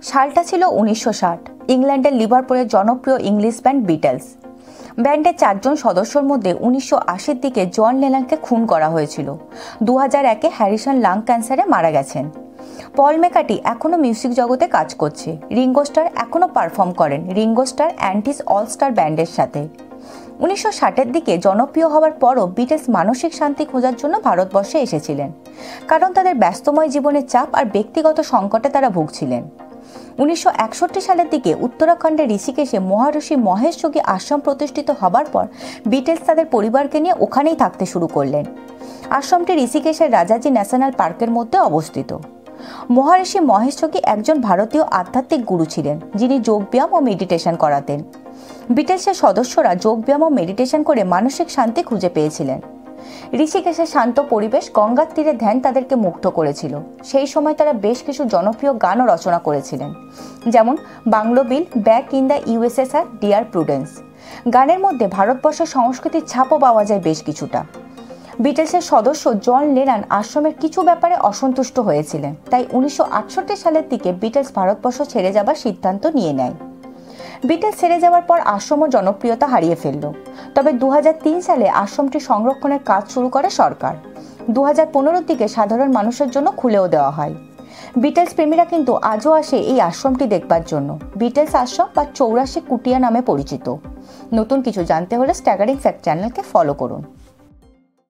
সালটা ছিল ১৯৬০। ইংল্যান্ডের লিভারপুলের জনপ্রিয় ইংলিশ ব্যান্ড বিটলস। ব্যান্ডের ৪ জন সদস্যর মধ্যে ১৯৮০-র দিকে জন লেননকে খুন করা হয়েছিল। ২০০১-এ হ্যারিসন লাং ক্যান্সারে মারা গেছেন। পল ম্যাকার্টনি এখনও মিউজিক জগতে কাজ করছে। রিঙ্গো স্টার এখনও পারফর্ম করেন Ringo Starr and his all star ব্যান্ডের সাথে। ১৯৬০-এর দিকে জনপ্রিয় হওয়ার পরও বিটলস মানসিক শান্তি খোঁজার জন্য ভারতবর্ষে এসেছিলেন, কারণ তাদের ব্যস্তময় জীবনের চাপ আর ব্যক্তিগত সংকটে তারা ভুগছিলেন। ১৯৬১ সালের দিকে উত্তরাখণ্ডের ঋষিকেশে মহর্ষি মহেশ যোগী আশ্রম প্রতিষ্ঠিত হবার পর বিটলস তাদের পরিবারকে নিয়ে ওখানেই থাকতে শুরু করলেন। আশ্রমটি ঋষিকেশের রাজাজি ন্যাশনাল পার্কের মধ্যে অবস্থিত। মহর্ষি মহেশ যোগী একজন ভারতীয় আধ্যাত্মিক গুরু ছিলেন, যিনি যোগব্যায়াম ও মেডিটেশন করাতেন। বিটলসের সদস্যরা যোগব্যায়াম ও মেডিটেশন করে মানসিক শান্তি খুঁজে পেয়েছিলেন। ঋষিকেশের শান্ত পরিবেশ, গঙ্গার তীরে ধ্যান তাদেরকে মুগ্ধ করেছিল। সেই সময় তারা বেশ কিছু জনপ্রিয় গানও রচনা করেছিলেন, যেমন bungalow Bill, back in the USSR, dear Prudence. গানের মধ্যে ভারতবর্ষের সংস্কৃতির ছাপও পাওয়া যায় বেশ কিছুটা। বিটলসের সদস্য জন লেনন আশ্রমের কিছু ব্যাপারে অসন্তুষ্ট হয়েছিলেন, তাই ১৯৬৮ সালের দিকে বিটলস ভারতবর্ষ ছেড়ে যাবার সিদ্ধান্ত নিয়ে নেয়। বিটলস ছেড়ে যাওয়ার পর আশ্রমও জনপ্রিয়তা হারিয়ে ফেলল। তবে ২০০৩ সালে আশ্রমটি সংরক্ষণের কাজ শুরু করে সরকার। ২০১৫-র দিকে সাধারণ মানুষের জন্য খুলেও দেওয়া হয়। বিটলস প্রেমীরা কিন্তু আজও আসে এই আশ্রমটি দেখবার জন্য। বিটলস আশ্রম বা ৮৪ কুটিয়া নামে পরিচিত। নতুন কিছু জানতে হলে স্ট্যাগারিং ফ্যাক্ট চ্যানেলকে ফলো করুন।